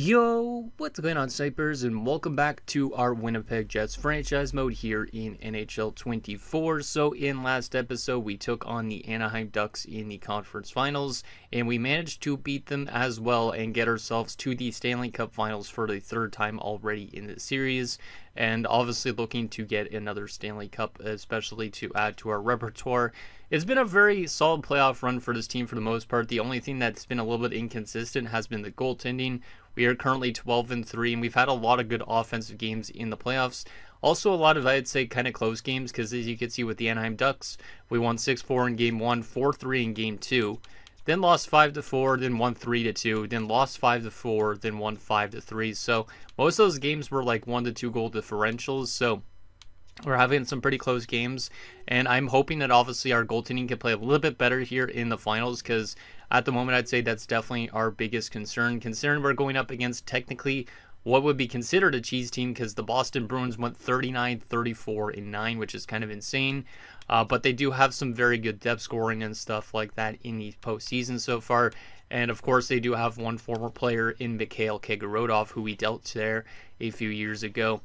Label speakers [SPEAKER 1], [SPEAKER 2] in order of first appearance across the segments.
[SPEAKER 1] Yo, what's going on, snipers, and welcome back to our Winnipeg Jets franchise mode here in NHL 24. So in last episode, we took on the Anaheim Ducks in the conference finals, and we managed to beat them as well and get ourselves to the Stanley Cup finals for the third time already in the series, and obviously looking to get another Stanley Cup, especially to add to our repertoire. It's been a very solid playoff run for this team for the most part. The only thing that's been a little bit inconsistent has been the goaltending. We are currently 12-3, and we've had a lot of good offensive games in the playoffs. Also, a lot of, I'd say, kind of close games, because as you can see with the Anaheim Ducks, we won 6-4 in Game 1, 4-3 in Game 2, then lost 5-4, then won 3-2, then lost 5-4, then won 5-3. So most of those games were like 1 to 2 goal differentials. So we're having some pretty close games, and I'm hoping that obviously our goaltending can play a little bit better here in the finals, because at the moment I'd say that's definitely our biggest concern, considering we're going up against technically what would be considered a cheese team, because the Boston Bruins went 39-34-9, which is kind of insane, but they do have some very good depth scoring and stuff like that in the postseason so far. And of course they do have one former player in Mikhail Kegorodov, who we dealt there a few years ago.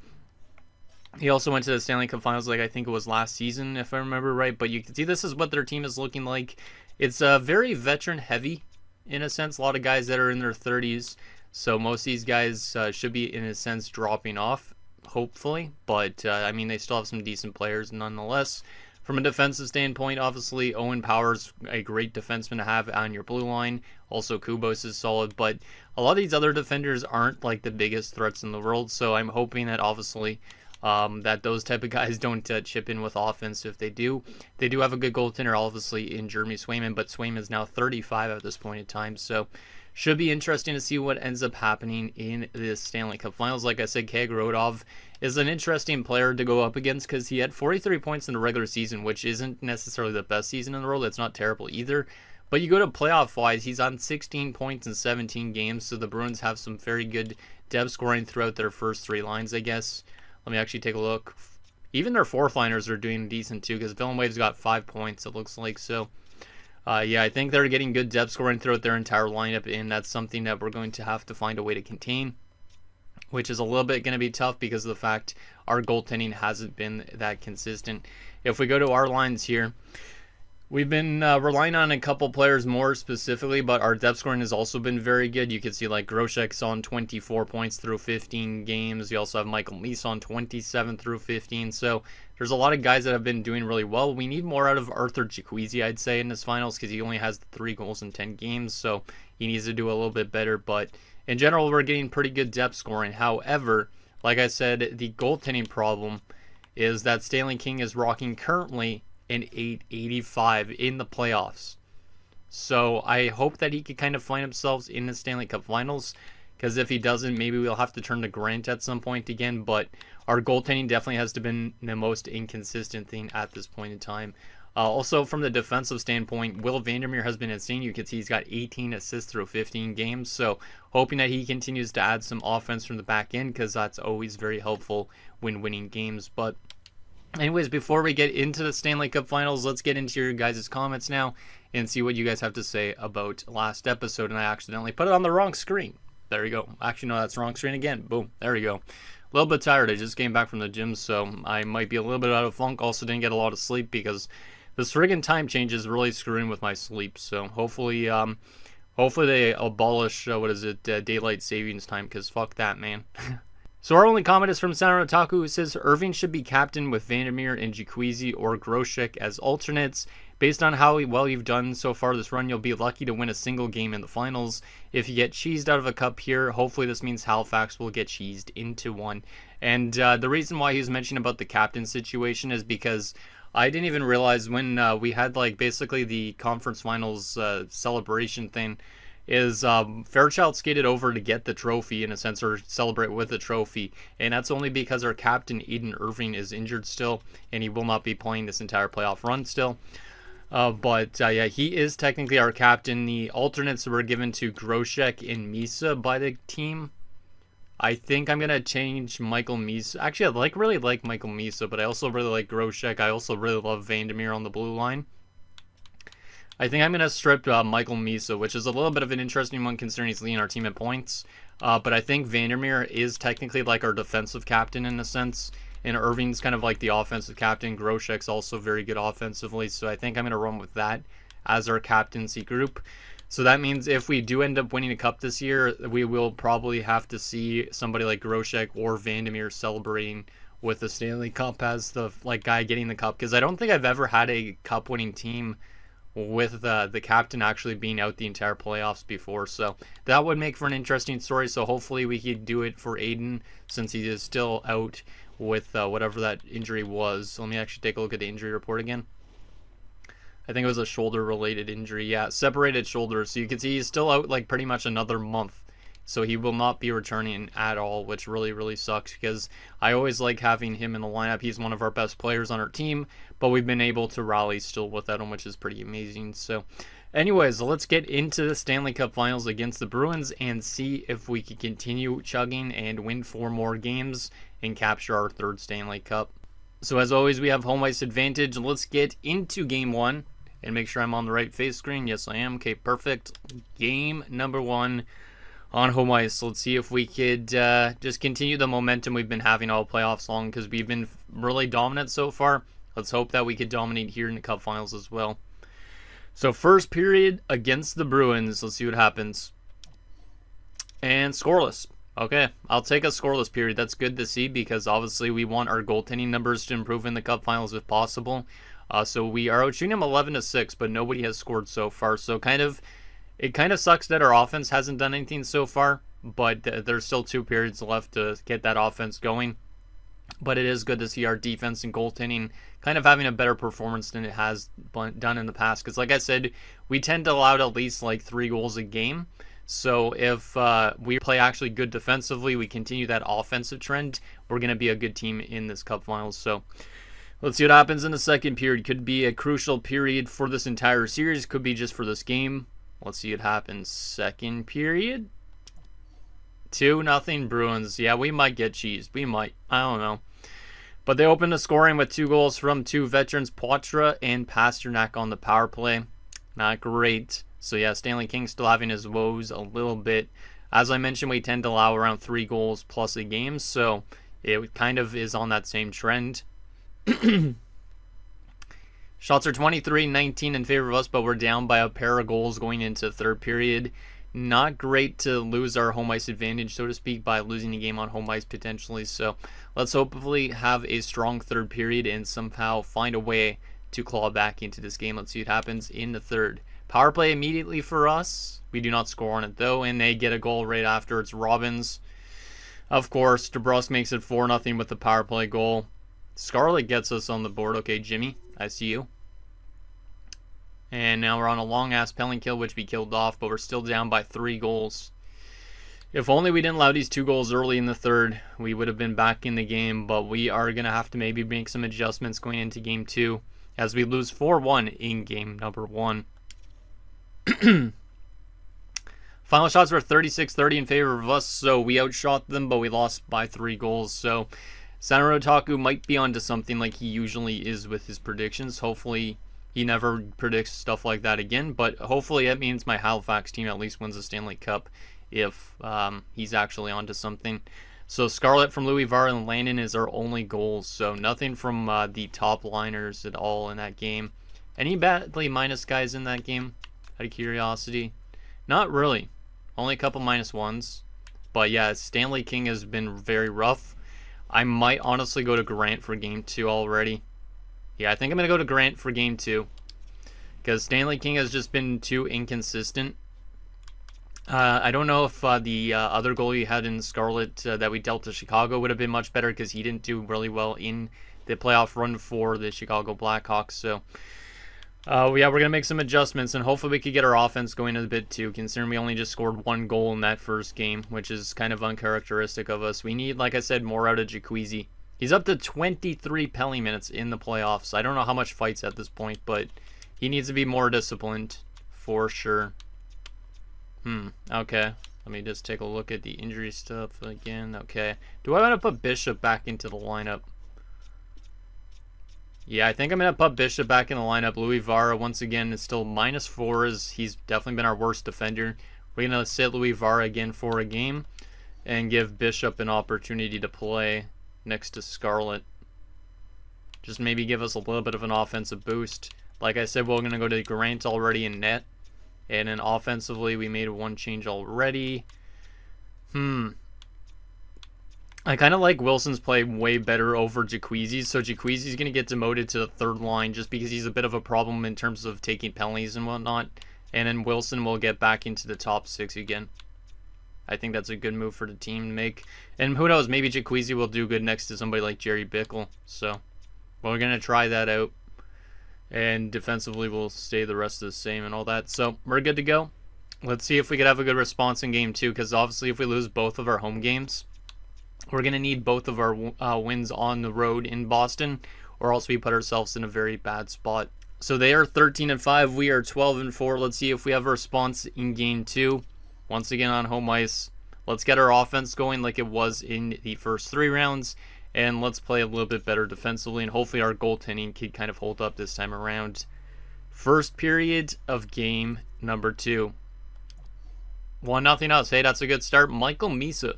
[SPEAKER 1] He also went to the Stanley Cup Finals, like I think it was last season, if I remember right. But you can see this is what their team is looking like. It's very veteran heavy, in a sense. A lot of guys that are in their 30s. So most of these guys should be, in a sense, dropping off, hopefully. But, I mean, they still have some decent players nonetheless. From a defensive standpoint, obviously, Owen Power's a great defenseman to have on your blue line. Also, Kubos is solid. But a lot of these other defenders aren't, like, the biggest threats in the world. So I'm hoping that, obviously, that those type of guys don't chip in with offense. If they do have a good goaltender, obviously, in Jeremy Swayman, but Swayman is now 35 at this point in time, so should be interesting to see what ends up happening in this Stanley Cup Finals. Like I said, Kegorodov is an interesting player to go up against, because he had 43 points in the regular season, which isn't necessarily the best season in the world. It's not terrible either, but you go to playoff-wise, he's on 16 points in 17 games, so the Bruins have some very good depth scoring throughout their first three lines, I guess. Let me actually take a look. Even their fourth liners are doing decent too, because Villanueva's got 5 points, it looks like. So, yeah, I think they're getting good depth scoring throughout their entire lineup, and that's something that we're going to have to find a way to contain, which is a little bit going to be tough because of the fact our goaltending hasn't been that consistent. If we go to our lines here, we've been relying on a couple players more specifically, but our depth scoring has also been very good. You can see like Groshek's on 24 points through 15 games. You also have Michael Meese on 27 through 15. So there's a lot of guys that have been doing really well. We need more out of Arthur Jaquizi, I'd say, in this finals, because he only has 3 goals in 10 games. So he needs to do a little bit better. But in general, we're getting pretty good depth scoring. However, like I said, the goaltending problem is that Stanley King is rocking currently an 885 in the playoffs. So I hope that he could kind of find himself in the Stanley Cup Finals, because if he doesn't, maybe we'll have to turn to Grant at some point again. But our goaltending definitely has to been the most inconsistent thing at this point in time. Also, from the defensive standpoint, Will Vandermeer has been insane. You can see he's got 18 assists through 15 games. So hoping that he continues to add some offense from the back end, because that's always very helpful when winning games. But anyways, before we get into the Stanley Cup Finals, let's get into your guys' comments now and see what you guys have to say about last episode. And I accidentally put it on the wrong screen. There you go. Actually, no, that's the wrong screen again. Boom. There you go. A little bit tired. I just came back from the gym, so I might be a little bit out of funk. Also didn't get a lot of sleep, because this friggin' time change is really screwing with my sleep. So hopefully they abolish, daylight savings time, because fuck that, man. So our only comment is from Senator Otaku, who says Irving should be captain with Vandermeer and Jaquizi or Groshek as alternates. Based on how well you've done so far this run, you'll be lucky to win a single game in the finals. If you get cheesed out of a cup here, hopefully this means Halifax will get cheesed into one. And the reason why he was mentioning about the captain situation is because I didn't even realize when we had like basically the conference finals celebration thing, is Fairchild skated over to get the trophy, in a sense, or celebrate with the trophy, and that's only because our captain Aiden Irving is injured still, and he will not be playing this entire playoff run still. But yeah, he is technically our captain. The alternates were given to Groshek and Misa by the team. I think I'm gonna change Michael Misa. Actually, I really like Michael Misa, but I also really like Groshek. I also really love Vandermeer on the blue line. I think I'm going to strip Michael Misa, which is a little bit of an interesting one considering he's leading our team in points. But I think Vandermeer is technically like our defensive captain in a sense. And Irving's kind of like the offensive captain. Groshek's also very good offensively. So I think I'm going to run with that as our captaincy group. So that means if we do end up winning a cup this year, we will probably have to see somebody like Groshek or Vandermeer celebrating with the Stanley Cup as the guy getting the cup. Because I don't think I've ever had a cup-winning team with the captain actually being out the entire playoffs before. So that would make for an interesting story. So hopefully we could do it for Aiden since he is still out with whatever that injury was. Let me actually take a look at the injury report again. I think it was a shoulder-related injury. Yeah, separated shoulder. So you can see he's still out like pretty much another month. So he will not be returning at all, which really, really sucks because I always like having him in the lineup. He's one of our best players on our team, but we've been able to rally still without him, which is pretty amazing. So anyways, let's get into the Stanley Cup Finals against the Bruins and see if we can continue chugging and win 4 more games and capture our 3rd Stanley Cup. So as always, we have home ice advantage. Let's get into game 1 and make sure I'm on the right face screen. Yes, I am. Okay, perfect. Game number 1 on home ice. Let's see if we could just continue the momentum we've been having all playoffs long because we've been really dominant so far. Let's hope that we could dominate here in the Cup Finals as well. So first period against the Bruins. Let's see what happens. And scoreless. Okay, I'll take a scoreless period. That's good to see because obviously we want our goaltending numbers to improve in the Cup Finals if possible. So we are out shooting them 11-6, but nobody has scored so far. So it kind of sucks that our offense hasn't done anything so far, but there's still 2 periods left to get that offense going. But it is good to see our defense and goaltending kind of having a better performance than it has done in the past. Because like I said, we tend to allow at least like 3 goals a game. So if we play actually good defensively, we continue that offensive trend, we're going to be a good team in this Cup Finals. So let's see what happens in the second period. Could be a crucial period for this entire series. Could be just for this game. Let's see what happens. Second period. 2-0 Bruins. Yeah, we might get cheesed. We might. I don't know. But they opened the scoring with 2 goals from 2 veterans, Poitras and Pasternak on the power play. Not great. So yeah, Stanley King still having his woes a little bit. As I mentioned, we tend to allow around 3 goals plus a game. So it kind of is on that same trend. Shots are 23-19 in favor of us, but we're down by a pair of goals going into the third period. Not great to lose our home ice advantage, so to speak, by losing the game on home ice potentially. So let's hopefully have a strong third period and somehow find a way to claw back into this game. Let's see what happens in the third. Power play immediately for us. We do not score on it, though, and they get a goal right after. It's Robbins. Of course, DeBrusque makes it 4-0 with the power play goal. Scarlett gets us on the board. Okay, Jimmy, I see you. And now we're on a long-ass penalty kill, which we killed off, but we're still down by 3 goals. If only we didn't allow these 2 goals early in the third, we would have been back in the game, but we are going to have to maybe make some adjustments going into game 2 as we lose 4-1 in game number 1. Final shots were 36-30 in favor of us, so we outshot them, but we lost by 3 goals. So Sanaro Taku might be onto something like he usually is with his predictions. Hopefully he never predicts stuff like that again, but hopefully that means my Halifax team at least wins the Stanley Cup if he's actually onto something. So Scarlett from Louis Var and Landon is our only goals, so nothing from the top liners at all in that game. Any badly minus guys in that game, out of curiosity? Not really. Only a couple -1s. But yeah, Stanley King has been very rough. I might honestly go to Grant for game 2 already. Yeah, I think I'm going to go to Grant for game 2. Because Stanley King has just been too inconsistent. I don't know if the other goal he had in Scarlet that we dealt to Chicago would have been much better because he didn't do really well in the playoff run for the Chicago Blackhawks. So, yeah, we're going to make some adjustments and hopefully we could get our offense going a bit too, considering we only just scored 1 goal in that first game, which is kind of uncharacteristic of us. We need, like I said, more out of Jacuzzi. He's up to 23 penalty minutes in the playoffs. I don't know how much fights at this point, but he needs to be more disciplined for sure. Okay. Let me just take a look at the injury stuff again. Okay. Do I want to put Bishop back into the lineup? Yeah, I think I'm going to put Bishop back in the lineup. Louis Vara, once again, is still -4, as he's definitely been our worst defender. We're going to sit Louis Vara again for a game and give Bishop an opportunity to play next to Scarlett. Just maybe give us a little bit of an offensive boost. Like I said, we're going to go to Grant already in net. And then offensively, we made one change already. I kind of like Wilson's play way better over Jacqueezy's. So Jacqueezy's going to get demoted to the third line just because he's a bit of a problem in terms of taking penalties and whatnot. And then Wilson will get back into the top 6 again. I think that's a good move for the team to make. And who knows, maybe Jacqueezy will do good next to somebody like Jerry Bickle. So we're going to try that out. And defensively, we'll stay the rest of the same and all that. So we're good to go. Let's see if we could have a good response in game 2. Because obviously, if we lose both of our home games, we're going to need both of our wins on the road in Boston, or else we put ourselves in a very bad spot. So they are 13-5. We are 12-4. Let's see if we have a response in game 2. Once again on home ice. Let's get our offense going like it was in the first 3 rounds. And let's play a little bit better defensively. And hopefully our goaltending can kind of hold up this time around. First period of game number 2. 1-0 us. Hey, that's a good start. Michael Misa.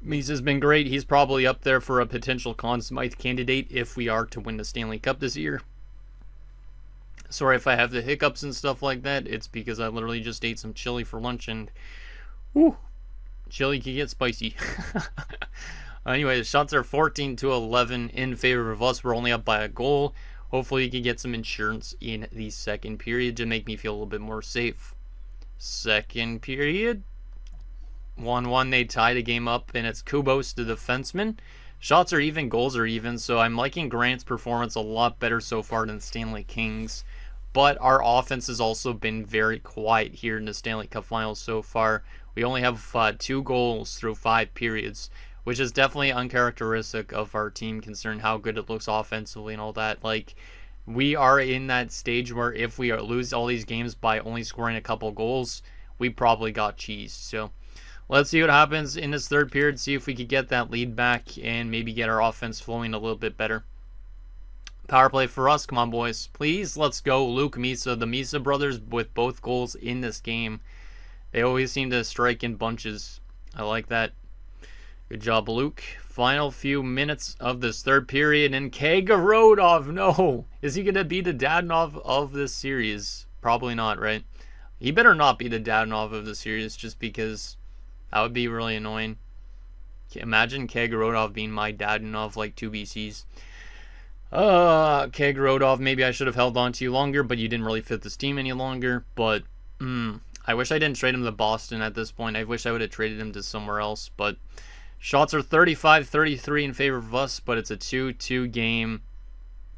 [SPEAKER 1] Misa's been great. He's probably up there for a potential Conn Smythe candidate if we are to win the Stanley Cup this year. Sorry if I have the hiccups and stuff like that. It's because I literally just ate some chili for lunch and whew, chili can get spicy. Anyway, the shots are 14-11 in favor of us. We're only up by a goal. Hopefully you can get some insurance in the second period to make me feel a little bit more safe. Second period. 1-1, they tie the game up, and it's Kubos, the defenseman. Shots are even, goals are even, so I'm liking Grant's performance a lot better so far than Stanley King's. But our offense has also been very quiet here in the Stanley Cup Finals so far. We only have 2 goals through 5 periods, which is definitely uncharacteristic of our team considering how good it looks offensively and all that. Like, we are in that stage where if we lose all these games by only scoring a couple goals, we probably got cheesed. So let's see what happens in this third period, see if we could get that lead back and maybe get our offense flowing a little bit better. Power play for us. Come on, boys. Please, let's go. Luke Misa, the Misa brothers with both goals in this game. They always seem to strike in bunches. I like that. Good job, Luke. Final few minutes of this third period, and Kagorodov, no! Is he going to be the Dadonov of this series? Probably not, right? He better not be the Dadonov of the series, just because that would be really annoying. Imagine Kagorodov being my Dadonov like 2 BCs. Kagorodov, maybe I should have held on to you longer, but you didn't really fit this team any longer. But, I wish I didn't trade him to Boston at this point. I wish I would have traded him to somewhere else, but shots are 35-33 in favor of us, but it's a 2-2 game.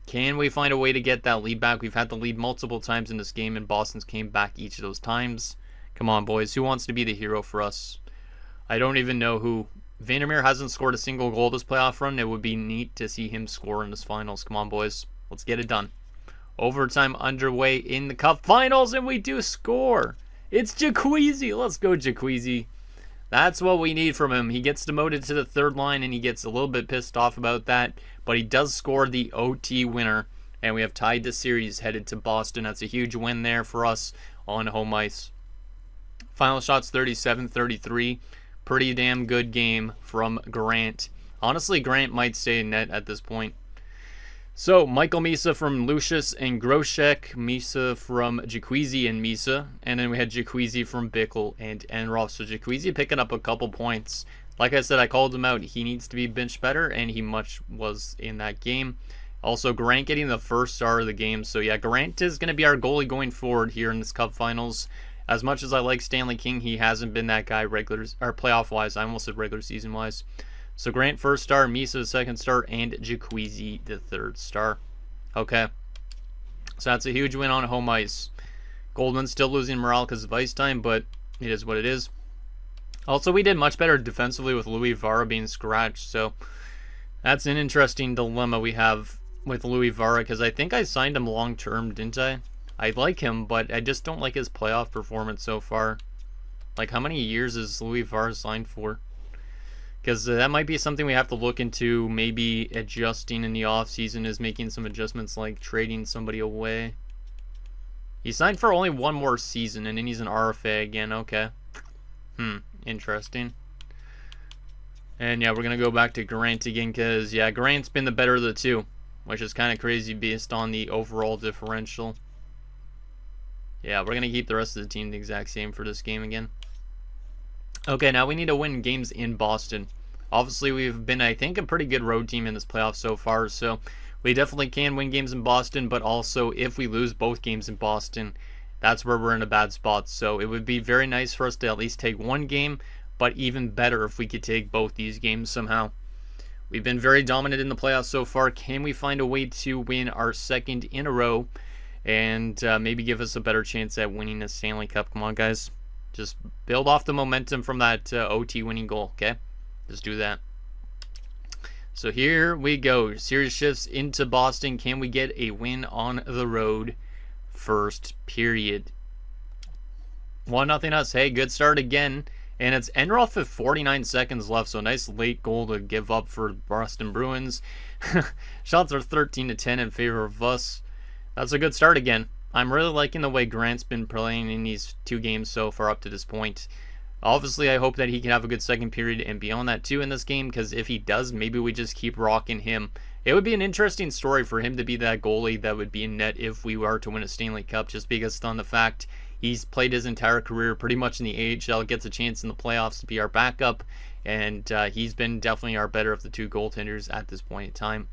[SPEAKER 1] Can we find a way to get that lead back? We've had the lead multiple times in this game, and Boston's came back each of those times. Come on, boys. Who wants to be the hero for us? I don't even know who. Vandermeer hasn't scored a single goal this playoff run. It would be neat to see him score in this finals. Come on, boys. Let's get it done. Overtime underway in the Cup Finals, and we do score. It's Jacqueezy. Let's go, Jacqueezy. That's what we need from him. He gets demoted to the third line, and he gets a little bit pissed off about that. But he does score the OT winner, and we have tied the series headed to Boston. That's a huge win there for us on home ice. Final shots 37-33. Pretty damn good game from Grant. Honestly, Grant might stay in net at this point. So, Michael Misa from Lucius and Groshek, Misa from Jacqueezy and Misa, and then we had Jacqueezy from Bickle and Enroth. So Jacqueezy picking up a couple points. Like I said, I called him out. He needs to be benched better, and he much was in that game. Also, Grant getting the first star of the game. So yeah, Grant is going to be our goalie going forward here in this Cup Finals. As much as I like Stanley King, he hasn't been that guy playoff-wise. I almost said regular season-wise. So Grant first star, Misa second star, and Jacqueezy the third star. Okay. So that's a huge win on home ice. Goldman's still losing morale because of ice time, but it is what it is. Also, we did much better defensively with Louis Vara being scratched, so that's an interesting dilemma we have with Louis Vara, because I think I signed him long-term, didn't I? I like him, but I just don't like his playoff performance so far. Like, how many years is Louis Vara signed for? because that might be something we have to look into, maybe adjusting in the offseason, is making some adjustments like trading somebody away. He signed for only one more season, and then he's an RFA again. Okay. Interesting. And yeah, we're going to go back to Grant again because, yeah, Grant's been the better of the two, which is kind of crazy based on the overall differential. Yeah, we're going to keep the rest of the team the exact same for this game again. Okay, now we need to win games in Boston. Obviously, we've been, I think, a pretty good road team in this playoff so far, so we definitely can win games in Boston, but also if we lose both games in Boston, that's where we're in a bad spot. So it would be very nice for us to at least take one game, but even better if we could take both these games somehow. We've been very dominant in the playoffs so far. Can we find a way to win our second in a row and maybe give us a better chance at winning the Stanley Cup? Come on, guys. Just build off the momentum from that OT winning goal, okay? Just do that. So here we go. Series shifts into Boston. Can we get a win on the road? First period. 1-0 us. Hey, good start again. And it's Enroth with 49 seconds left. So nice late goal to give up for Boston Bruins. Shots are 13-10 in favor of us. That's a good start again. I'm really liking the way Grant's been playing in these two games so far up to this point. Obviously, I hope that he can have a good second period and beyond that too in this game, because if he does, maybe we just keep rocking him. It would be an interesting story for him to be that goalie that would be in net if we were to win a Stanley Cup, just because on the fact he's played his entire career pretty much in the AHL, gets a chance in the playoffs to be our backup, and he's been definitely our better of the two goaltenders at this point in time.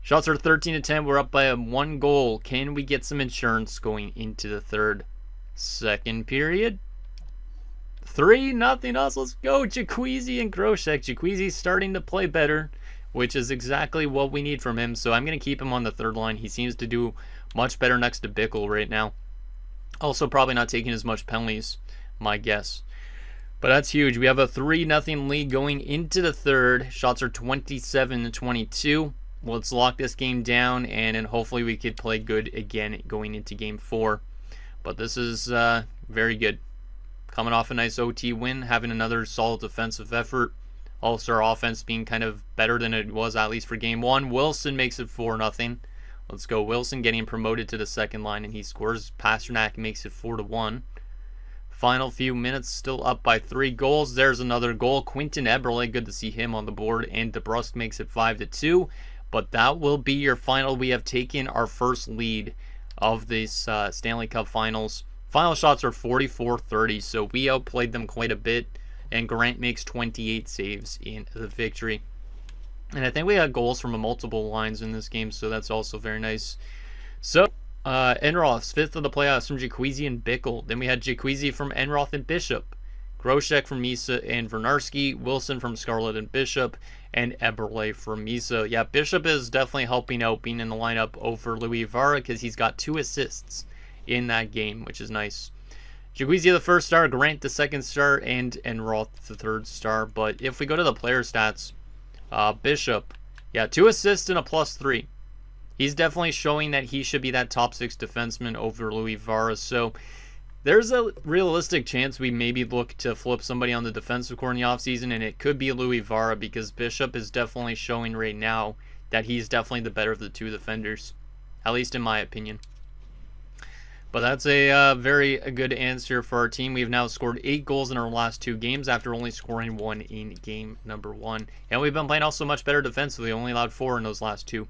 [SPEAKER 1] Shots are 13-10. We're up by one goal. Can we get some insurance going into the third? Second period. 3-0 us. Let's go. Jaquezie and Groshek. Jaquezie's starting to play better, which is exactly what we need from him. So I'm going to keep him on the third line. He seems to do much better next to Bickle right now. Also probably not taking as much penalties, my guess. But that's huge. We have a 3-0 lead going into the third. Shots are 27-22. Let's lock this game down, and then hopefully we could play good again going into game 4. But this is very good. Coming off a nice OT win, having another solid defensive effort. Also our offense being kind of better than it was at least for game 1. Wilson makes it 4-0. Let's go. Wilson getting promoted to the second line, and he scores. Pasternak makes it 4-1. Final few minutes, still up by 3 goals. There's another goal. Quinton Eberle, good to see him on the board, and DeBrusque makes it 5-2. But that will be your final. We have taken our first lead of this Stanley Cup Finals. Final shots are 44-30, so we outplayed them quite a bit. And Grant makes 28 saves in the victory. And I think we had goals from multiple lines in this game, so that's also very nice. So, Enroth's 5th of the playoffs from Jaquezie and Bickle. Then we had Jaquezie from Enroth and Bishop. Groshek from Misa and Vernarski, Wilson from Scarlett and Bishop, and Eberle from Misa. Yeah, Bishop is definitely helping out being in the lineup over Louis Vara because he's got 2 assists in that game, which is nice. Jaquezie the first star, Grant the second star, and Enroth the third star. But if we go to the player stats, Bishop, yeah, 2 assists and a +3. He's definitely showing that he should be that top 6 defenseman over Louis Vara. So there's a realistic chance we maybe look to flip somebody on the defensive core in the offseason, and it could be Louis Vara because Bishop is definitely showing right now that he's definitely the better of the 2 defenders, at least in my opinion. But that's a very good answer for our team. We've now scored 8 goals in our last 2 games after only scoring 1 in game number 1. And we've been playing also much better defensively, only allowed 4 in those last 2.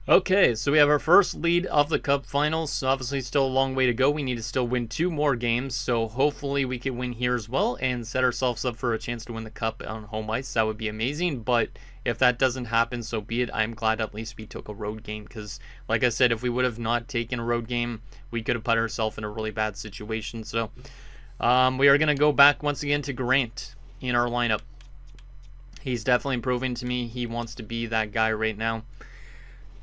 [SPEAKER 1] Okay, so we have our first lead of the Cup Finals. Obviously, still a long way to go. We need to still win 2 more games, so hopefully we can win here as well and set ourselves up for a chance to win the Cup on home ice. That would be amazing, but if that doesn't happen, so be it. I'm glad at least we took a road game because, like I said, if we would have not taken a road game, we could have put ourselves in a really bad situation. So we are going to go back once again to Grant in our lineup. He's definitely proving to me he wants to be that guy right now.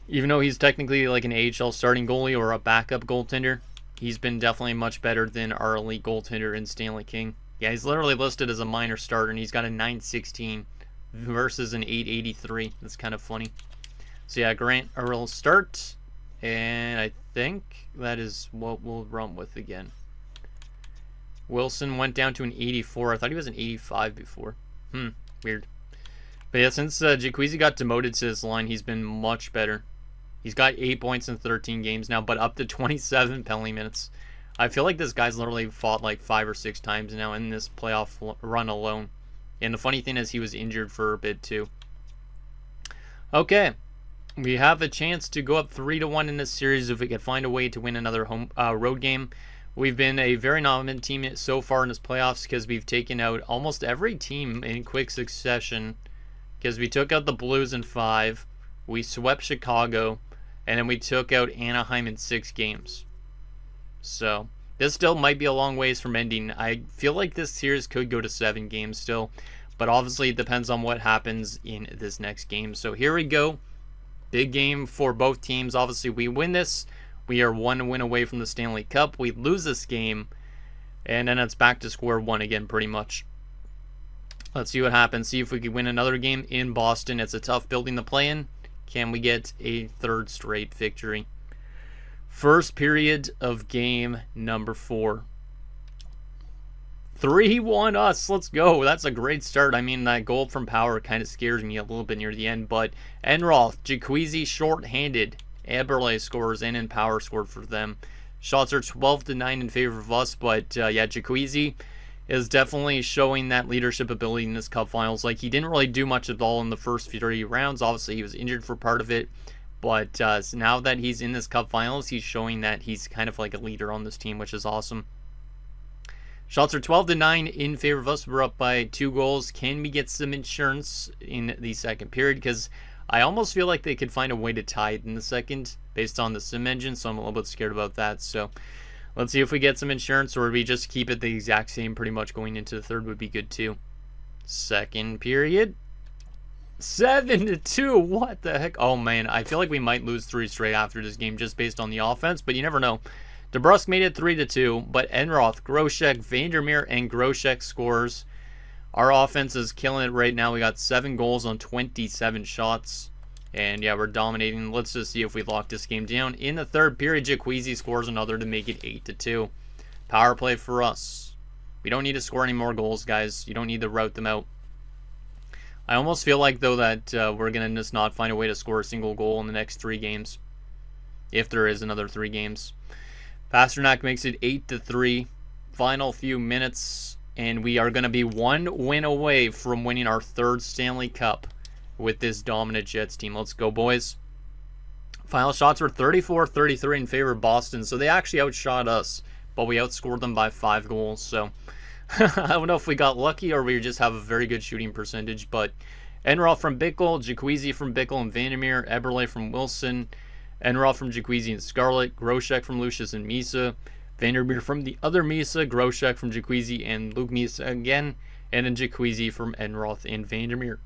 [SPEAKER 1] Even though he's technically like an AHL starting goalie or a backup goaltender, he's been definitely much better than our elite goaltender in Stanley King. Yeah, he's literally listed as a minor starter, and he's got a 916 versus an 883. That's kind of funny. So yeah, Grant, our will start, and I think that is what we'll run with again. Wilson went down to an 84. I thought he was an 85 before. Weird. But yeah, since Jacuzzi got demoted to this line, he's been much better. He's got 8 points in 13 games now, but up to 27 penalty minutes. I feel like this guy's literally fought like 5 or 6 times now in this playoff run alone. And the funny thing is he was injured for a bit too. Okay. We have a chance to go up 3-1 in this series if we can find a way to win another road game. We've been a very dominant team so far in this playoffs because we've taken out almost every team in quick succession. Because we took out the Blues in 5, we swept Chicago, and then we took out Anaheim in 6 games. So this still might be a long ways from ending. I feel like this series could go to 7 games still, but obviously it depends on what happens in this next game. So here we go. Big game for both teams. Obviously we win this, we are 1 win away from the Stanley Cup. We lose this game, and then it's back to square one again pretty much. Let's see what happens. See if we can win another game in Boston. It's a tough building to play in. Can we get a 3rd straight victory? First period of game number 4. 3-1 us. Let's go. That's a great start. I mean, that goal from Power kind of scares me a little bit near the end. But Enroth, Jacuzzi short-handed. Eberle scores and Power scored for them. Shots are 12-9 in favor of us. But yeah, Jacuzzi is definitely showing that leadership ability in this Cup Finals. Like, he didn't really do much at all in the first 3 rounds. Obviously, he was injured for part of it. But so now that he's in this Cup Finals, he's showing that he's kind of like a leader on this team, which is awesome. Shots are 12-9 in favor of us. We're up by 2 goals. Can we get some insurance in the second period? Because I almost feel like they could find a way to tie it in the second based on the sim engine, so I'm a little bit scared about that. So let's see if we get some insurance, or we just keep it the exact same pretty much going into the third would be good too. Second period. 7-2. What the heck? Oh man, I feel like we might lose 3 straight after this game just based on the offense, but you never know. DeBrusk made it 3-2, but Enroth, Grosek, Vandermeer, and Grosek scores. Our offense is killing it right now. We got 7 goals on 27 shots. And yeah, we're dominating. Let's just see if we lock this game down. In the third period, Jacuzzi scores another to make it 8-2. Power play for us. We don't need to score any more goals, guys. You don't need to route them out. I almost feel like, though, that we're going to just not find a way to score a single goal in the next 3 games. If there is another 3 games. Pasternak makes it 8-3. Final few minutes. And we are going to be 1 win away from winning our 3rd Stanley Cup with this dominant Jets team. Let's go, boys. Final shots were 34-33 in favor of Boston. So they actually outshot us. But we outscored them by 5 goals. So I don't know if we got lucky or we just have a very good shooting percentage. But Enroth from Bickle, Jacuzzi from Bickle and Vandermeer, Eberle from Wilson, Enroth from Jacuzzi and Scarlett, Grosek from Lucius and Misa, Vandermeer from the other Misa, Grosek from Jacuzzi and Luke Misa again, and then Jacuzzi from Enroth and Vandermeer.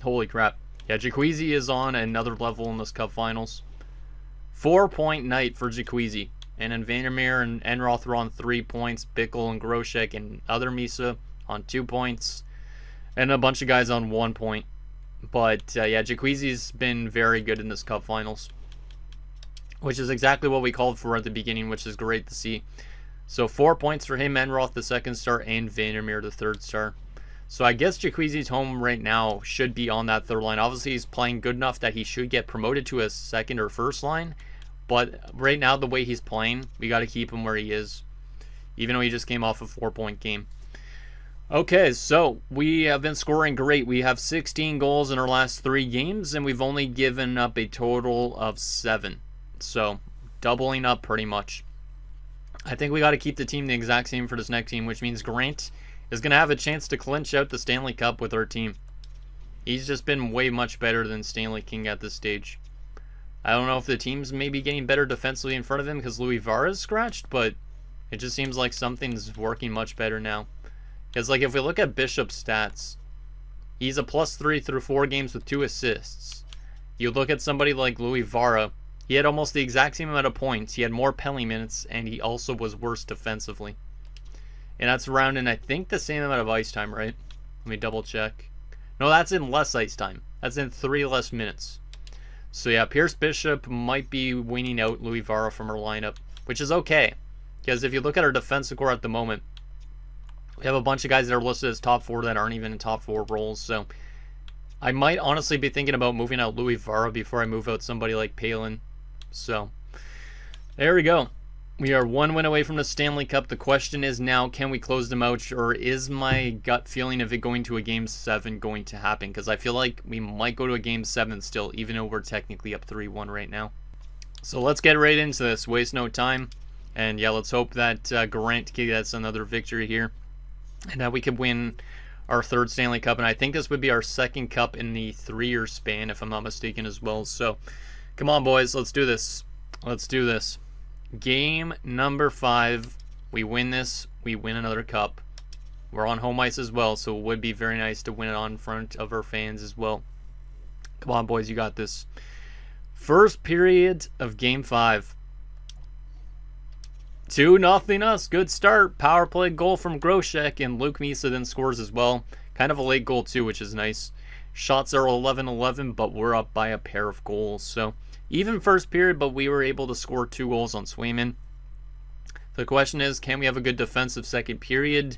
[SPEAKER 1] Holy crap. Yeah, Jacuzzi is on another level in this Cup Finals. 4-point night for Jacuzzi. And then Vandermeer and Enroth were on 3 points. Bickle and Grosek and other Misa on 2 points. And a bunch of guys on 1 point. But yeah, Jacuzzi's been very good in this Cup Finals. Which is exactly what we called for at the beginning, which is great to see. So 4 points for him, Enroth the 2nd star, and Vandermeer the 3rd star. So I guess Jacuzzi's home right now should be on that 3rd line. Obviously, he's playing good enough that he should get promoted to a 2nd or 1st line. But right now, the way he's playing, we got to keep him where he is. Even though he just came off a 4-point game. Okay, so we have been scoring great. We have 16 goals in our last 3 games, and we've only given up a total of 7. So, doubling up pretty much. I think we got to keep the team the exact same for this next team, which means Grant is going to have a chance to clinch out the Stanley Cup with our team. He's just been way much better than Stanley King at this stage. I don't know if the team's maybe getting better defensively in front of him because Louis Vara is scratched, but it just seems like something's working much better now. Because, like, if we look at Bishop's stats, he's a +3 through 4 games with 2 assists. You look at somebody like Louis Vara, he had almost the exact same amount of points. He had more penalty minutes, and he also was worse defensively. And that's around in, I think, the same amount of ice time, right? Let me double check. No, that's in less ice time. That's in 3 less minutes. So yeah, Pierce Bishop might be weaning out Louis Vara from our lineup, which is okay. Because if you look at our defensive core at the moment, We have a bunch of guys that are listed as top 4 that aren't even in top 4 roles. So I might honestly be thinking about moving out Louis Vara before I move out somebody like Palin. So there we go. We are 1 win away from the Stanley Cup. The question is now, can we close them out, or is my gut feeling of it going to a Game 7 going to happen? Because I feel like we might go to a Game 7 still, even though we're technically up 3-1 right now. So let's get right into this. Waste no time. And yeah, let's hope that Grant gets another victory here, and that we could win our 3rd Stanley Cup. And I think this would be our 2nd cup in the 3-year span, if I'm not mistaken as well. So come on, boys. Let's do this. Let's do this. Game number 5. We win this. We win another cup. We're on home ice as well, so it would be very nice to win it on front of our fans as well. Come on, boys. You got this. First period of Game 5. 2-0 us. Good start. Power play goal from Groshek, and Luke Misa then scores as well. Kind of a late goal too, which is nice. Shots are 11-11, but we're up by a pair of goals. So even first period, but we were able to score 2 goals on Swayman. The question is, can we have a good defensive second period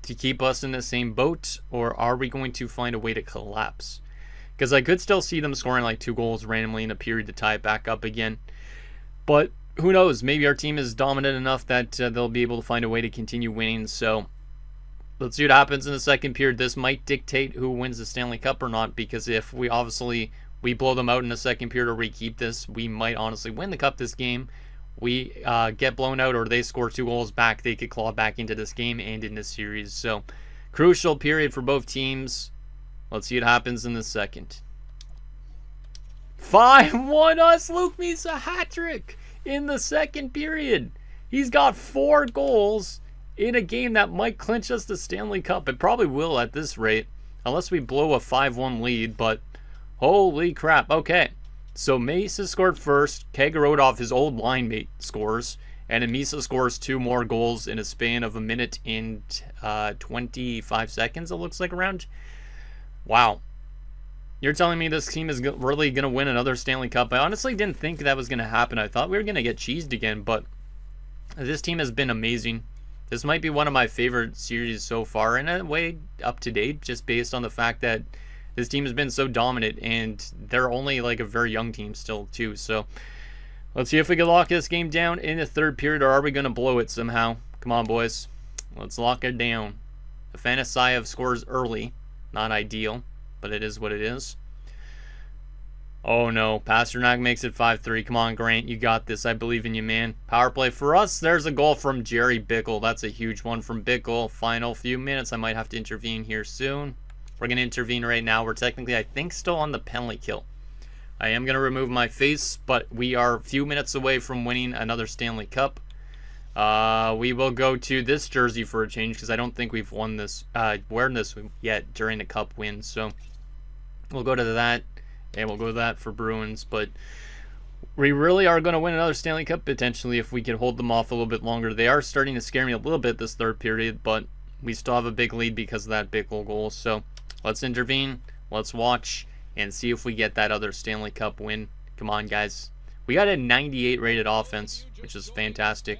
[SPEAKER 1] to keep us in the same boat, or are we going to find a way to collapse? Because I could still see them scoring like 2 goals randomly in a period to tie it back up again. But who knows? Maybe our team is dominant enough that they'll be able to find a way to continue winning. So let's see what happens in the second period. This might dictate who wins the Stanley Cup or not, because if we blow them out in the second period, or we keep this, we might honestly win the cup this game. We get blown out, or they score 2 goals back, they could claw back into this game and in this series. So crucial period for both teams. Let's see what happens in the second. 5-1 us. Luke Misa hat-trick in the second period. He's got 4 goals in a game that might clinch us the Stanley Cup. It probably will at this rate, unless we blow a 5-1 lead, but holy crap. Okay, so Misa scored first. Kagorodov, his old line mate, scores, and then Misa scores 2 more goals in a span of a minute and 25 seconds, it looks like, around. Wow. You're telling me this team is really going to win another Stanley Cup? I honestly didn't think that was going to happen. I thought we were going to get cheesed again, but this team has been amazing. This might be one of my favorite series so far, in a way up to date, just based on the fact that this team has been so dominant, and they're only like a very young team still too. So let's see if we can lock this game down in the third period, or are we going to blow it somehow? Come on, boys. Let's lock it down. Afanasayev scores early. Not ideal, but it is what it is. Oh no, Pasternak makes it 5-3. Come on, Grant, you got this. I believe in you, man. Power play for us. There's a goal from Jerry Bickle. That's a huge one from Bickle. Final few minutes. I might have to intervene here soon. We're going to intervene right now. We're technically, I think, still on the penalty kill. I am going to remove my face, but we are a few minutes away from winning another Stanley Cup. We will go to this jersey for a change, because I don't think we've worn this yet during the Cup win. So we'll go to that. And we'll go to that for Bruins, but we really are going to win another Stanley Cup potentially if we can hold them off a little bit longer. They are starting to scare me a little bit this third period, but we still have a big lead because of that big goal. So let's intervene, let's watch, and see if we get that other Stanley Cup win. Come on, guys. We got a 98 rated offense, which is fantastic.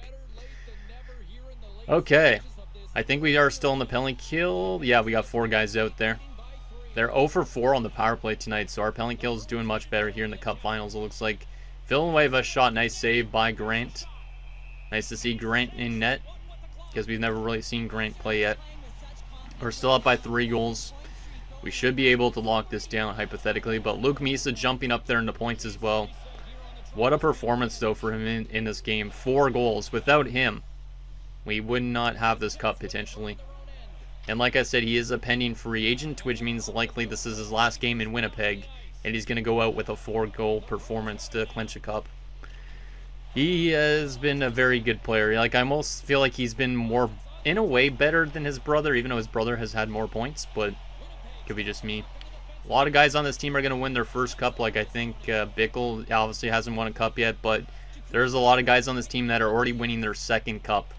[SPEAKER 1] Okay, I think we are still in the penalty kill. Yeah, we got 4 guys out there. They're 0 for 4 on the power play tonight, so our penalty kill is doing much better here in the Cup Finals, it looks like. Villanueva shot, nice save by Grant. Nice to see Grant in net, because we've never really seen Grant play yet. We're still up by 3 goals. We should be able to lock this down, hypothetically, but Luke Misa jumping up there in the points as well. What a performance, though, for him in this game. 4 goals. Without him, we would not have this cup, potentially. And like I said, he is a pending free agent, which means likely this is his last game in Winnipeg, and he's going to go out with a 4-goal performance to clinch a cup. He has been a very good player. Like, I almost feel like he's been more, in a way, better than his brother, even though his brother has had more points, but it could be just me. A lot of guys on this team are going to win their first cup. Like, I think Bickle obviously hasn't won a cup yet, but there's a lot of guys on this team that are already winning their second cup,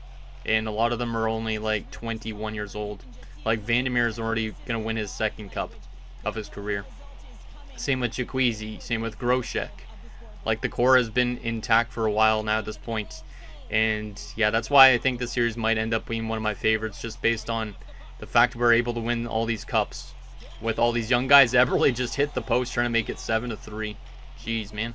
[SPEAKER 1] and a lot of them are only like 21 years old. Like, Vandermeer is already going to win his second cup of his career. Same with Jaquizi, same with Groshek. Like, the core has been intact for a while now at this point. And yeah, that's why I think this series might end up being one of my favorites, just based on the fact we're able to win all these cups with all these young guys. Eberle just hit the post trying to make it 7-3. Jeez, man.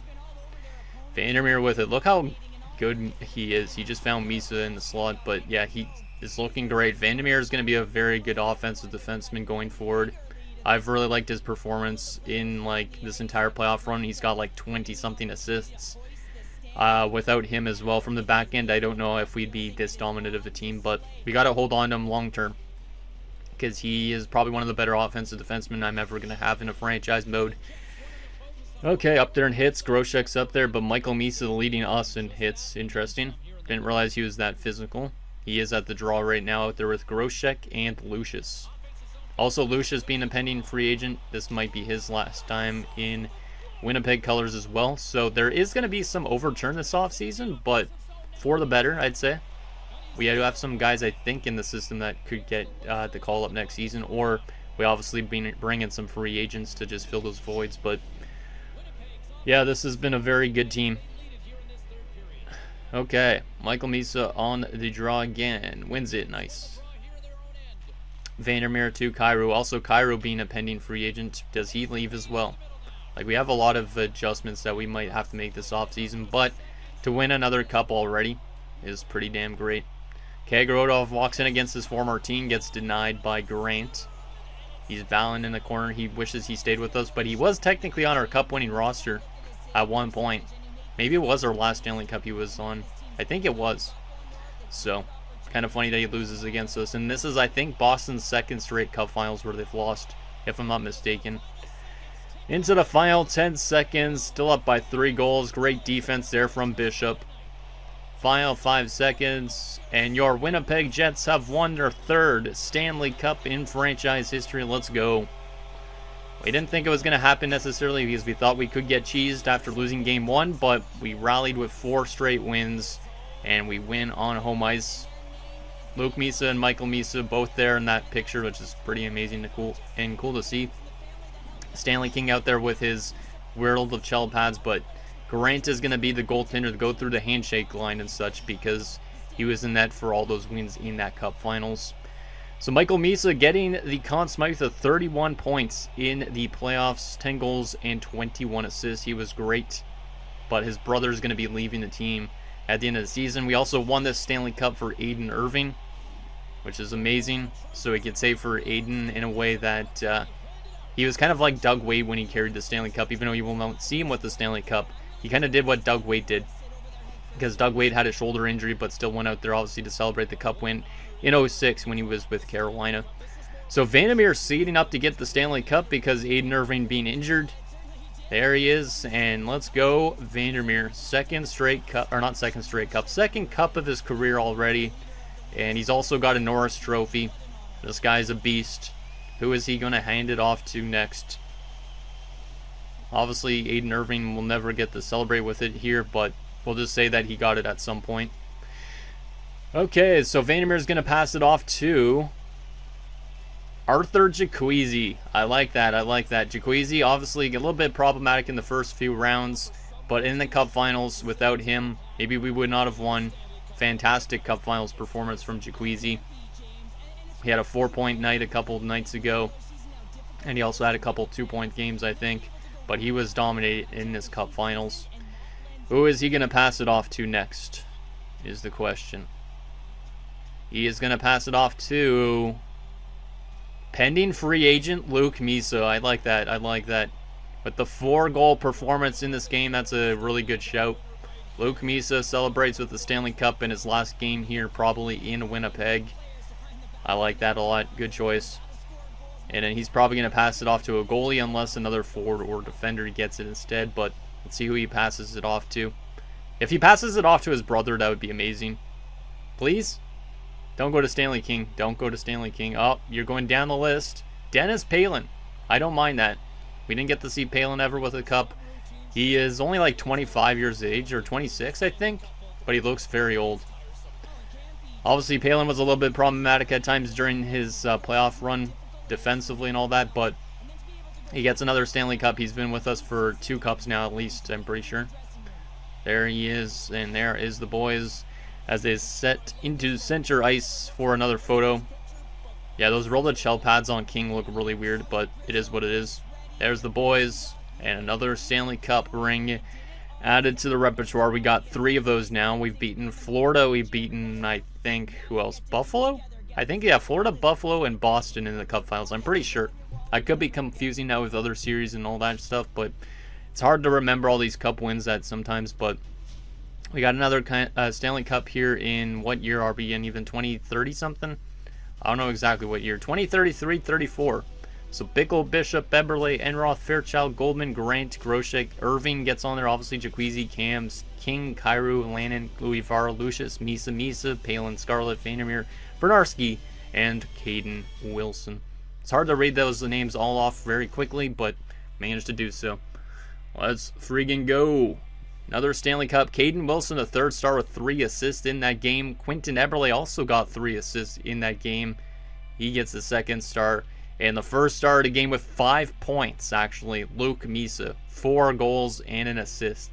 [SPEAKER 1] Vandermeer with it. Look how good he is. He just found Misa in the slot, but yeah, he is looking great. Vandermeer is going to be a very good offensive defenseman going forward. I've really liked his performance in like this entire playoff run. He's got like 20-something assists. Without him as well from the back end, I don't know if we'd be this dominant of a team, but we got to hold on to him long term, because he is probably one of the better offensive defensemen I'm ever going to have in a franchise mode. Okay, up there in hits. Groshek's up there, but Michael Misa leading us in hits. Interesting. Didn't realize he was that physical. He is at the draw right now out there with Groshek and Lucius. Also, Lucius being a pending free agent. This might be his last time in Winnipeg colors as well. So there is going to be some overturn this offseason, but for the better, I'd say. We do have some guys, I think, in the system that could get the call up next season, or we obviously bring in some free agents to just fill those voids. But yeah, this has been a very good team. Okay, Michael Misa on the draw again. Wins it. Nice. Vandermeer to Cairo. Also, Cairo being a pending free agent. Does he leave as well? Like, we have a lot of adjustments that we might have to make this offseason, but to win another cup already is pretty damn great. Kagarodov walks in against his former team, gets denied by Grant. He's bowing in the corner. He wishes he stayed with us, but he was technically on our cup-winning roster at one point. Maybe it was our last Stanley Cup he was on. I think it was. So, kind of funny that he loses against us. And this is, I think, Boston's second straight cup finals where they've lost, if I'm not mistaken. Into the final 10 seconds. Still up by 3 goals. Great defense there from Bishop. Final 5 seconds, and your Winnipeg Jets have won their 3rd Stanley Cup in franchise history. Let's go. We didn't think it was going to happen necessarily because we thought we could get cheesed after losing Game 1, but we rallied with 4 straight wins, and we win on home ice. Luke Misa and Michael Misa both there in that picture, which is pretty amazing and cool to see. Stanley King out there with his World of Chell pads, but Grant is going to be the goaltender to go through the handshake line and such, because he was in net for all those wins in that cup finals. So Michael Misa getting the Conn Smythe of 31 points in the playoffs, 10 goals and 21 assists. He was great, but his brother is going to be leaving the team at the end of the season. We also won this Stanley Cup for Aiden Irving, which is amazing. So he could say for Aiden in a way that he was kind of like Doug Wade when he carried the Stanley Cup, even though you will not see him with the Stanley Cup. He kind of did what Doug Wade did, because Doug Wade had a shoulder injury but still went out there obviously to celebrate the cup win in 06 when he was with Carolina. So Vandermeer seeding up to get the Stanley Cup because Aiden Irving being injured. There he is, and let's go Vandermeer. Second cup of his career already, and he's also got a Norris Trophy. This guy's a beast. Who is he going to hand it off to next? Obviously, Aiden Irving will never get to celebrate with it here, but we'll just say that he got it at some point. Okay, so Vandermeer is going to pass it off to Arthur Jaquizi. I like that. Jaquizi, obviously, a little bit problematic in the first few rounds, but in the Cup Finals, without him, maybe we would not have won. Fantastic Cup Finals performance from Jaquizi. He had a 4-point night a couple of nights ago, and he also had a couple 2-point games, I think. But he was dominated in this Cup Finals. Who is he going to pass it off to next, is the question. He is going to pass it off to pending free agent Luke Misa. I like that. With the 4-goal performance in this game, that's a really good shout. Luke Misa celebrates with the Stanley Cup in his last game here, probably in Winnipeg. I like that a lot. Good choice. And then he's probably going to pass it off to a goalie unless another forward or defender gets it instead. But let's see who he passes it off to. If he passes it off to his brother, that would be amazing. Please? Don't go to Stanley King. Don't go to Stanley King. Oh, you're going down the list. Dennis Palin. I don't mind that. We didn't get to see Palin ever with a cup. He is only like 25 years of age, or 26, I think. But he looks very old. Obviously, Palin was a little bit problematic at times during his playoff run, defensively and all that, but he gets another Stanley Cup. He's been with us for 2 cups now at least, I'm pretty sure. There he is, and there is the boys. as they set into center ice for another photo. Yeah, those rolled shell pads on King look really weird, but it is what it is. There's the boys, and another Stanley Cup ring added to the repertoire. We got 3 of those now. We've beaten Florida. We've beaten, I think, who else? Buffalo? I think, yeah, Florida, Buffalo, and Boston in the Cup Finals. I'm pretty sure. I could be confusing now with other series and all that stuff, but it's hard to remember all these Cup wins that sometimes. But we got another Stanley Cup here in, what year are we in? Even 2030 something? I don't know exactly what year. 2033, 34. So Bickle, Bishop, Eberle, Enroth, Fairchild, Goldman, Grant, Groshek, Irving gets on there. Obviously, Jacuzzi, Cams, King, Kyrou, Lannon, Louis Vara, Lucius, Misa, Palin, Scarlett, Vandermeer, Bernarski, and Caden Wilson. It's hard to read those names all off very quickly, but managed to do so. Let's friggin' go. Another Stanley Cup. Caden Wilson, a 3rd star with 3 assists in that game. Quinton Eberle also got 3 assists in that game. He gets the 2nd star. And the 1st star of the game with 5 points, actually, Luke Misa. 4 goals and an assist.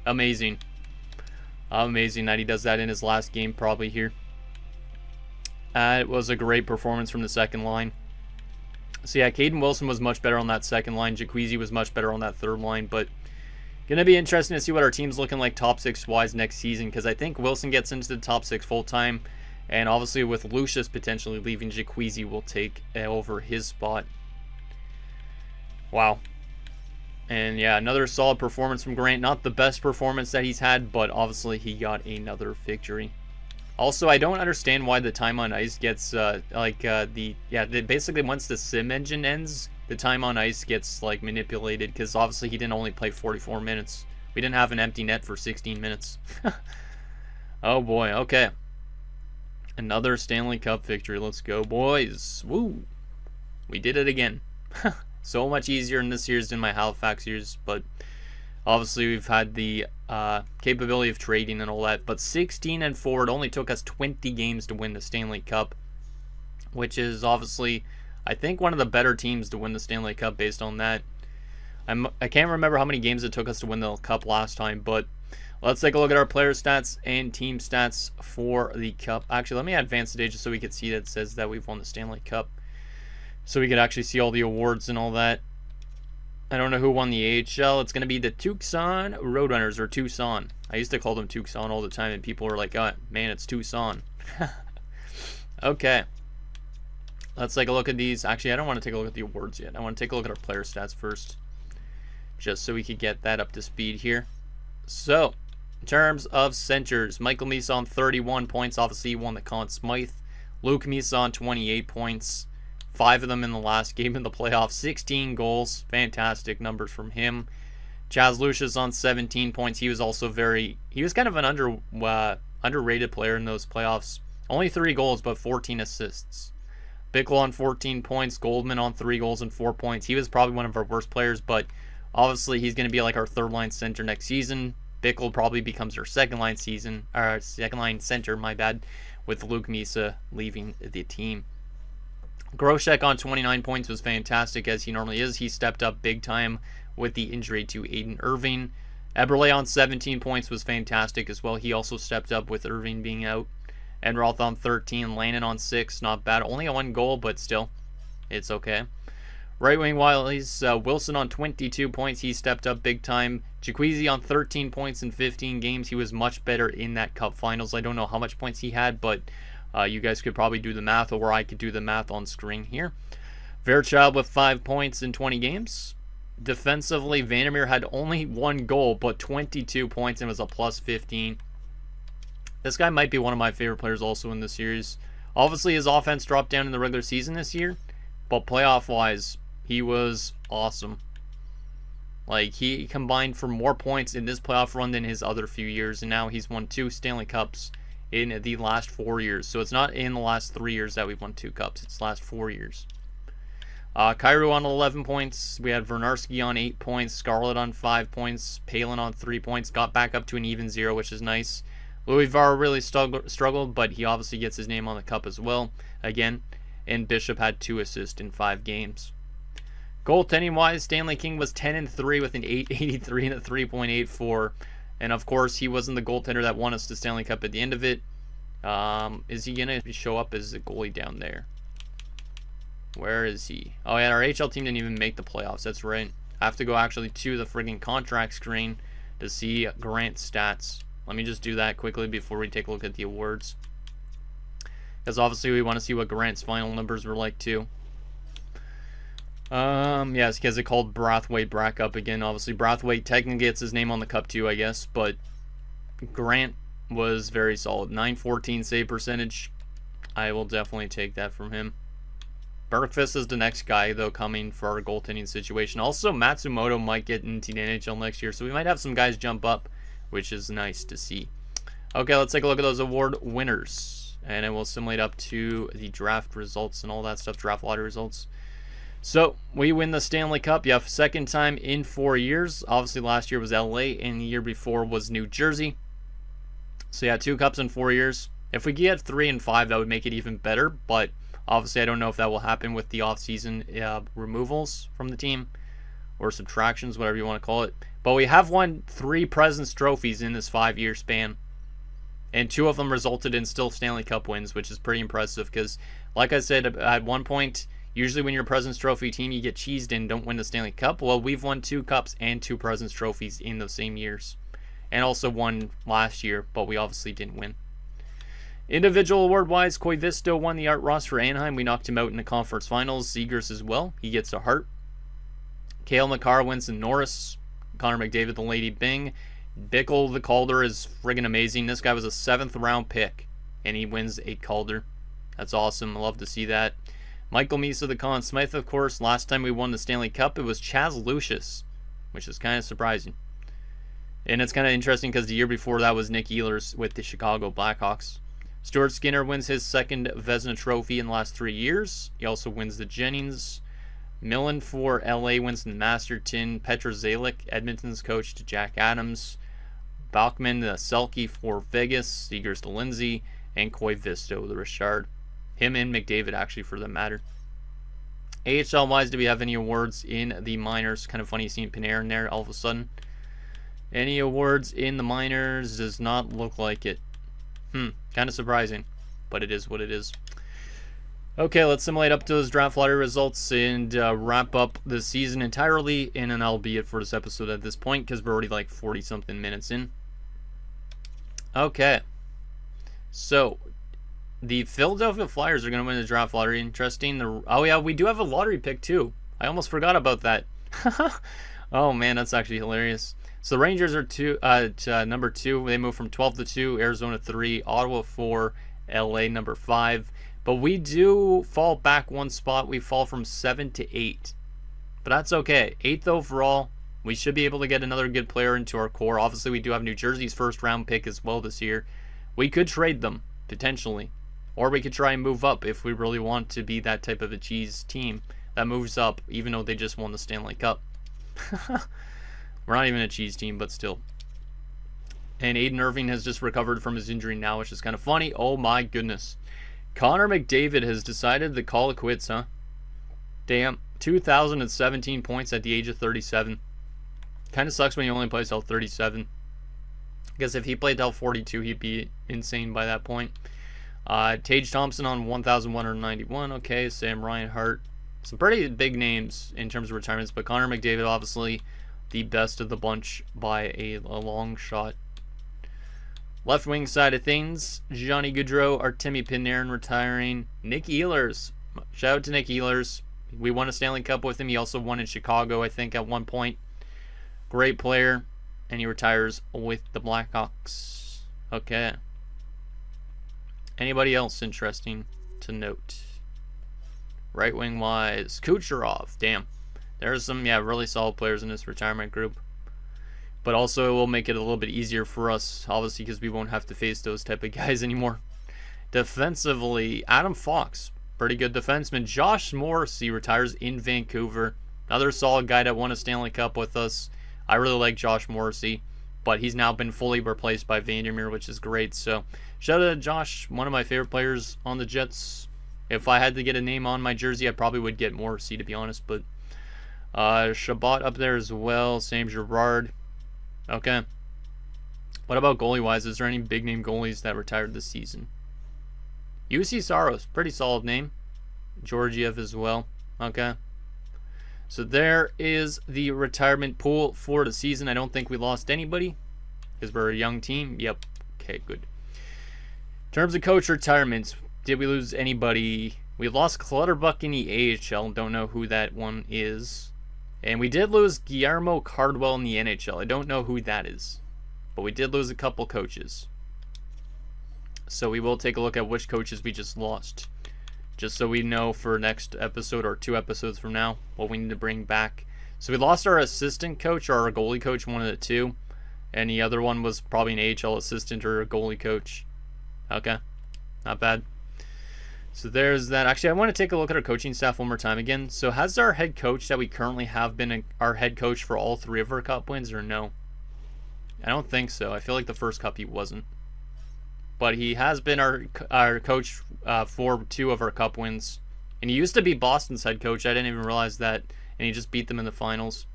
[SPEAKER 1] Amazing. Amazing that he does that in his last game probably here. It was a great performance from the second line. So yeah, Caden Wilson was much better on that second line. Jacuzzi was much better on that third line. But going to be interesting to see what our team's looking like top 6-wise next season. Because I think Wilson gets into the top 6 full-time. And obviously with Lucius potentially leaving, Jacuzzi will take over his spot. Wow. And yeah, another solid performance from Grant. Not the best performance that he's had, but obviously he got another victory. Also, I don't understand why the time on ice gets, basically once the sim engine ends, the time on ice gets, manipulated, because obviously he didn't only play 44 minutes. We didn't have an empty net for 16 minutes. Oh boy, okay. Another Stanley Cup victory. Let's go, boys. Woo! We did it again. So much easier in this series than my Halifax years, but obviously we've had the capability of trading and all that. But 16-4, it only took us 20 games to win the Stanley Cup, which is obviously, I think, one of the better teams to win the Stanley Cup based on that. I can't remember how many games it took us to win the Cup last time, but let's take a look at our player stats and team stats for the Cup. Actually, let me advance the just so we can see that it says that we've won the Stanley Cup, so we could actually see all the awards and all that. I don't know who won the AHL. It's going to be the Tucson Roadrunners, or Tucson. I used to call them Tucson all the time, and people were like, oh, man, it's Tucson. Okay. Let's take a look at these. Actually, I don't want to take a look at the awards yet. I want to take a look at our player stats first, just so we could get that up to speed here. So, in terms of centers, Michael Misa on 31 points. Obviously, he won the Conn Smythe. Luke Misa on 28 points. 5 of them in the last game in the playoffs. 16 goals. Fantastic numbers from him. Chaz Lucius on 17 points. He was also he was kind of an underrated player in those playoffs. Only 3 goals, but 14 assists. Bickle on 14 points. Goldman on 3 goals and 4 points. He was probably one of our worst players, but obviously he's going to be like our third line center next season. Bickle probably becomes our second line center, my bad, with Luke Misa leaving the team. Groshek on 29 points was fantastic, as he normally is. He stepped up big time with the injury to Aiden Irving. Eberle on 17 points was fantastic as well. He also stepped up with Irving being out. Enroth on 13, Lannon on 6, not bad. Only 1 goal, but still, it's okay. Right wing Wiley's Wilson on 22 points. He stepped up big time. Jacuzzi on 13 points in 15 games. He was much better in that Cup Finals. I don't know how much points he had, but you guys could probably do the math, or I could do the math on screen here. Fairchild with 5 points in 20 games. Defensively, Vandermeer had only 1 goal, but 22 points and was a plus 15. This guy might be one of my favorite players also in this series. Obviously, his offense dropped down in the regular season this year, but playoff-wise, he was awesome. He combined for more points in this playoff run than his other few years, and now he's won 2 Stanley Cups in the last 4 years. So it's not in the last 3 years that we've won 2 cups. It's the last 4 years. Kyrou on 11 points. We had Vernarski on 8 points. Scarlett on 5 points. Palin on 3 points. Got back up to an even 0, which is nice. Louis Vara really struggled, but he obviously gets his name on the cup as well. Again. And Bishop had 2 assists in 5 games. Goaltending-wise, Stanley King was 10-3 with an .883 and a .3.84. And of course, he wasn't the goaltender that won us the Stanley Cup at the end of it. Is he going to show up as a goalie down there? Where is he? Oh, yeah, our HL team didn't even make the playoffs. That's right. I have to go actually to the friggin' contract screen to see Grant's stats. Let me just do that quickly before we take a look at the awards. Because obviously we want to see what Grant's final numbers were like too. Yes, because it called Brathwaite Brack up again. Obviously, Brathwaite technically gets his name on the cup too, I guess. But Grant was very solid. 914 save percentage. I will definitely take that from him. Bergqvist is the next guy, though, coming for our goaltending situation. Also, Matsumoto might get into the NHL next year, so we might have some guys jump up, which is nice to see. Okay, let's take a look at those award winners. And it will assimilate up to the draft results and all that stuff, draft lottery results. So, we win the Stanley Cup. Yeah, second time in 4 years. Obviously, last year was LA, and the year before was New Jersey. So, yeah, 2 cups in 4 years. If we get 3 and 5, that would make it even better, but obviously, I don't know if that will happen with the off-season removals from the team or subtractions, whatever you want to call it. But we have won 3 President's Trophies in this 5-year span, and 2 of them resulted in still Stanley Cup wins, which is pretty impressive because, like I said, at one point, usually when you're a President's Trophy team, you get cheesed and don't win the Stanley Cup. Well, we've won 2 cups and 2 President's Trophies in those same years, and also won last year, but we obviously didn't win. Individual award-wise, Koivisto won the Art Ross for Anaheim. We knocked him out in the conference finals. Zegers as well. He gets a Hart. Cale Makar wins the Norris. Connor McDavid the Lady Byng. Bickle the Calder is friggin' amazing. This guy was a 7th round pick, and he wins a Calder. That's awesome. I love to see that. Michael Misa the Conn Smythe, of course. Last time we won the Stanley Cup, it was Chaz Lucius, which is kind of surprising. And it's kind of interesting because the year before that was Nick Ehlers with the Chicago Blackhawks. Stuart Skinner wins his 2nd Vezina Trophy in the last 3 years. He also wins the Jennings. Millen for LA wins the Masterton. Petra Zalic, Edmonton's coach, to Jack Adams. Bachman the Selke for Vegas. Zegers to Lindsay. And Koivisto the Richard. Him and McDavid, actually, for the matter. AHL-wise, do we have any awards in the minors? Kind of funny seeing Panarin there all of a sudden. Any awards in the minors? Does not look like it. Kind of surprising, but it is what it is. Okay, let's simulate up to those draft lottery results and wrap up the season entirely, and then that'll be it for this episode at this point because we're already like 40-something minutes in. Okay, so the Philadelphia Flyers are going to win the draft lottery. Interesting. Oh yeah, we do have a lottery pick too. I almost forgot about that. Oh man, that's actually hilarious. So the Rangers are number 2. They move from 12 to 2, Arizona 3, Ottawa 4, LA number 5. But we do fall back 1 spot. We fall from 7 to 8. But that's okay. 8th overall. We should be able to get another good player into our core. Obviously, we do have New Jersey's 1st round pick as well this year. We could trade them, potentially. Or we could try and move up if we really want to be that type of a cheese team that moves up, even though they just won the Stanley Cup. We're not even a cheese team, but still. And Aiden Irving has just recovered from his injury now, which is kind of funny. Oh my goodness. Connor McDavid has decided to call it quits, huh? Damn. 2,017 points at the age of 37. Kind of sucks when you only play till 37. Because if he played till 42, he'd be insane by that point. Tage Thompson on 1,191. Okay, Sam Reinhart. Some pretty big names in terms of retirements, but Connor McDavid, obviously the best of the bunch by a long shot. Left wing side of things, Johnny Gaudreau, Artemi Panarin retiring. Nick Ehlers. Shout out to Nick Ehlers. We won a Stanley Cup with him. He also won in Chicago, I think, at one point. Great player. And he retires with the Blackhawks. Okay. Anybody else interesting to note? Right wing wise, Kucherov. Damn. There's some, really solid players in this retirement group. But also it will make it a little bit easier for us, obviously, because we won't have to face those type of guys anymore. Defensively, Adam Fox. Pretty good defenseman. Josh Morrissey retires in Vancouver. Another solid guy that won a Stanley Cup with us. I really like Josh Morrissey. But he's now been fully replaced by Vandermeer, which is great. So, shout out to Josh, one of my favorite players on the Jets. If I had to get a name on my jersey, I probably would get Morrissey, to be honest. But Shabbat up there as well. Sam Girard. Okay. What about goalie-wise? Is there any big-name goalies that retired this season? UC Saros, pretty solid name. Georgiev as well. Okay. So there is the retirement pool for the season. I don't think we lost anybody because we're a young team. Yep. Okay, good. In terms of coach retirements, did we lose anybody? We lost Clutterbuck in the AHL. Don't know who that one is. And we did lose Guillermo Cardwell in the NHL. I don't know who that is. But we did lose a couple coaches. So we will take a look at which coaches we just lost. Just so we know for next episode or 2 episodes from now what we need to bring back. So we lost our assistant coach or our goalie coach, one of the two. And the other one was probably an AHL assistant or a goalie coach. Okay. Not bad. So there's that. Actually, I want to take a look at our coaching staff one more time again. So has our head coach that we currently have been our head coach for all 3 of our cup wins or no? I don't think so. I feel like the first cup he wasn't. But he has been our coach for 2 of our cup wins. And he used to be Boston's head coach. I didn't even realize that. And he just beat them in the finals.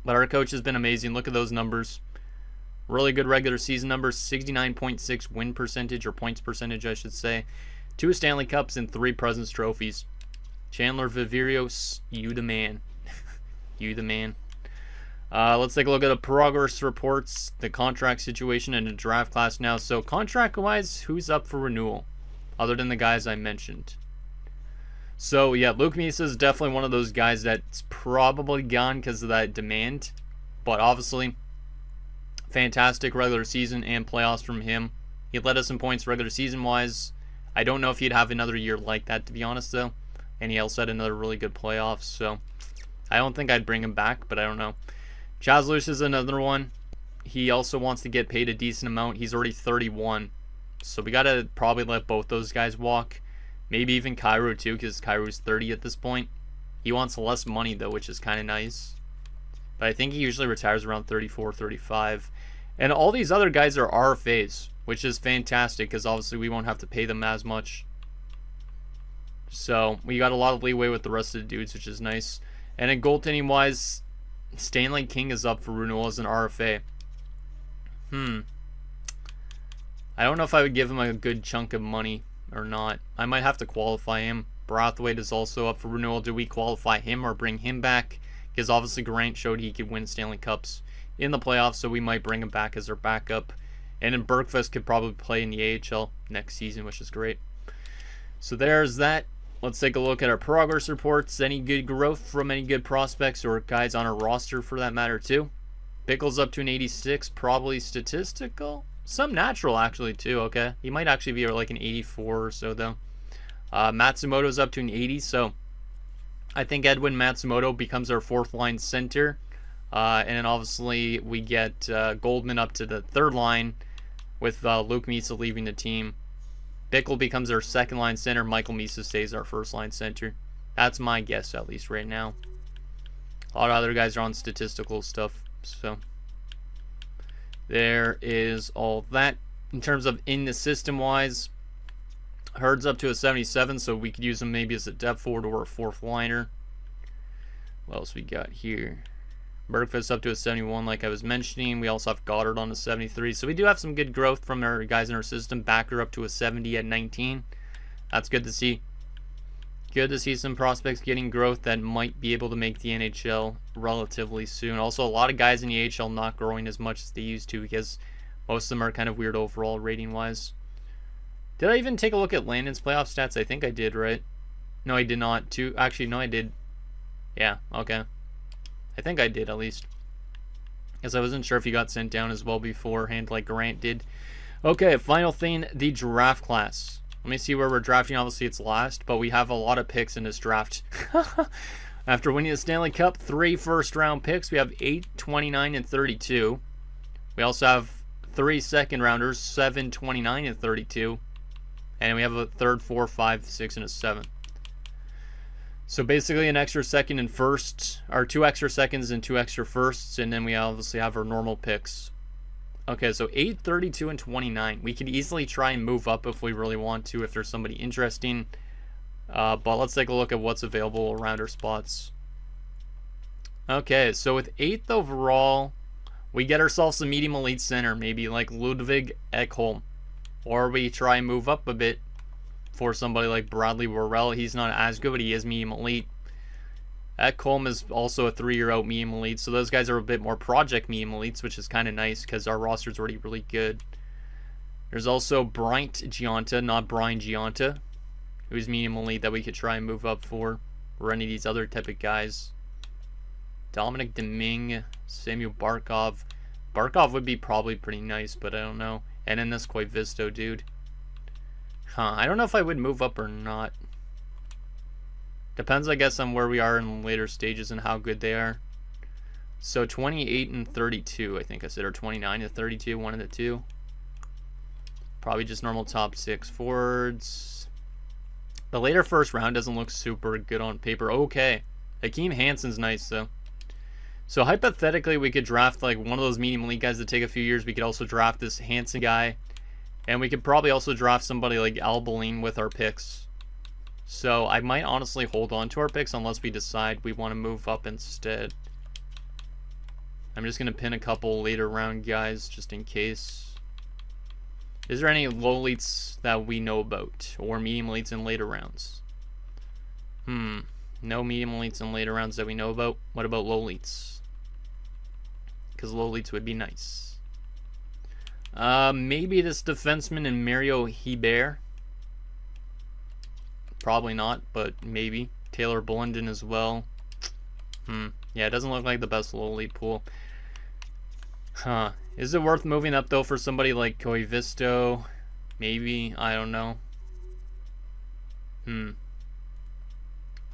[SPEAKER 1] But our coach has been amazing. Look at those numbers. Really good regular season numbers. 69.6 win percentage, or points percentage, I should say. 2 Stanley Cups and 3 President's Trophies. Chandler Vivirios, you the man. You the man. Let's take a look at the progress reports, the contract situation, and the draft class now. So contract-wise, who's up for renewal? Other than the guys I mentioned. So yeah, Luke Misa is definitely one of those guys that's probably gone because of that demand. But obviously, fantastic regular season and playoffs from him. He led us in points regular season-wise. I don't know if he'd have another year like that, to be honest, though. And he also had another really good playoffs, so I don't think I'd bring him back, but I don't know. Chaz Lewis is another one. He also wants to get paid a decent amount. He's already 31. So we got to probably let both those guys walk. Maybe even Cairo too, because Cairo's 30 at this point. He wants less money though, which is kind of nice. But I think he usually retires around 34, 35. And all these other guys are RFAs, which is fantastic because obviously we won't have to pay them as much. So we got a lot of leeway with the rest of the dudes, which is nice. And in goaltending wise, Stanley King is up for renewal as an RFA. I don't know if I would give him a good chunk of money or not. I might have to qualify him. Brathwaite is also up for renewal. Do we qualify him or bring him back? Because obviously Grant showed he could win Stanley Cups in the playoffs, so we might bring him back as our backup. And then Bergfest could probably play in the AHL next season, which is great. So there's that. Let's take a look at our progress reports. Any good growth from any good prospects or guys on our roster for that matter too. Bickle's up to an 86, probably statistical. Some natural actually too, okay. He might actually be like an 84 or so though. Matsumoto's up to an 80, so I think Edwin Matsumoto becomes our 4th line center. And then obviously we get Goldman up to the 3rd line with Luke Misa leaving the team. Bickle becomes our 2nd line center. Michael Misa stays our 1st line center. That's my guess, at least right now. A lot of other guys are on statistical stuff. So there is all that. In terms of in the system wise, Hurd's up to a 77, so we could use him maybe as a depth forward or a 4th liner. What else we got here? Bergfest up to a 71, like I was mentioning. We also have Goddard on a 73. So we do have some good growth from our guys in our system. Backer up to a 70 at 19. That's good to see. Good to see some prospects getting growth that might be able to make the NHL relatively soon. Also, a lot of guys in the AHL not growing as much as they used to because most of them are kind of weird overall rating-wise. Did I even take a look at Landon's playoff stats? I think I did, right? No, I did not. Actually, no, I did. Yeah, okay. I think I did, at least. Because I wasn't sure if he got sent down as well beforehand like Grant did. Okay, final thing, the draft class. Let me see where we're drafting. Obviously, it's last, but we have a lot of picks in this draft. After winning the Stanley Cup, 3 first-round picks. We have 8, 29, and 32. We also have 3 second-rounders, 7, 29, and 32. And we have a 3rd, 4, 5, 6, and a 7. So basically an extra second and first, or 2 extra seconds and 2 extra firsts, and then we obviously have our normal picks. Okay, so 8, 32, and 29. We could easily try and move up if we really want to, if there's somebody interesting. But let's take a look at what's available around our spots. Okay, so with 8th overall, we get ourselves a medium elite center, maybe like Ludwig Ekholm. Or we try and move up a bit for somebody like Bradley Worrell. He's not as good, but he is medium elite. Ekholm is also a 3-year out medium elite, so those guys are a bit more project medium elites, which is kind of nice because our roster's already really good. There's also Bryant Giunta, not Brian Giunta, who's medium elite that we could try and move up for, or any of these other type of guys. Dominic Deming, Samuel Barkov. Barkov would be probably pretty nice, but I don't know. And then this Koivisto dude. I don't know if I would move up or not. Depends, I guess, on where we are in later stages and how good they are. So 28 and 32, I think I said, or 29 to 32, one of the two. Probably just normal top 6 forwards. The later first round doesn't look super good on paper. Okay. Hakeem Hansen's nice, though. So hypothetically, we could draft like one of those medium elite guys that take a few years. We could also draft this Hansen guy. And we could probably also draft somebody like Albaline with our picks. So I might honestly hold on to our picks unless we decide we want to move up instead. I'm just going to pin a couple later round guys just in case. Is there any low elites that we know about? Or medium elites in later rounds? No medium elites in later rounds that we know about. What about low elites? Because low elites would be nice. Maybe this defenseman in Mario Hebert. Probably not, but maybe. Taylor Blunden as well. Yeah, it doesn't look like the best low elite pool. Is it worth moving up, though, for somebody like Koivisto? Maybe. I don't know.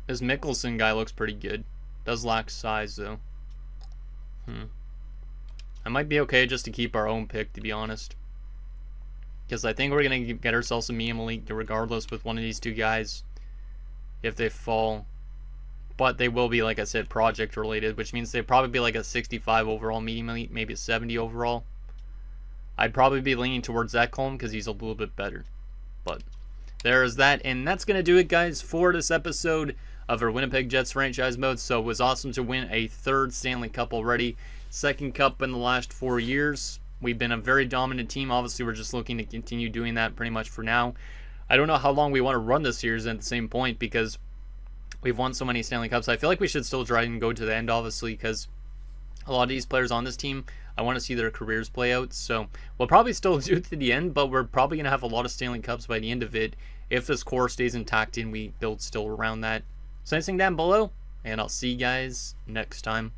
[SPEAKER 1] This Mickelson guy looks pretty good. Does lack size, though. I might be okay just to keep our own pick, to be honest. Because I think we're going to get ourselves a medium elite regardless with one of these two guys. If they fall. But they will be, like I said, project related. Which means they'd probably be like a 65 overall medium elite. Maybe a 70 overall. I'd probably be leaning towards Ekholm because he's a little bit better. But there's that. And that's going to do it, guys, for this episode of our Winnipeg Jets franchise mode. So it was awesome to win a 3rd Stanley Cup already. 2nd Cup in the last 4 years. We've been a very dominant team. Obviously, we're just looking to continue doing that pretty much for now. I don't know how long we want to run this series at the same point because we've won so many Stanley Cups. I feel like we should still try and go to the end, obviously, because a lot of these players on this team, I want to see their careers play out. So we'll probably still do it to the end, but we're probably going to have a lot of Stanley Cups by the end of it if this core stays intact and we build still around that. So anything down below, and I'll see you guys next time.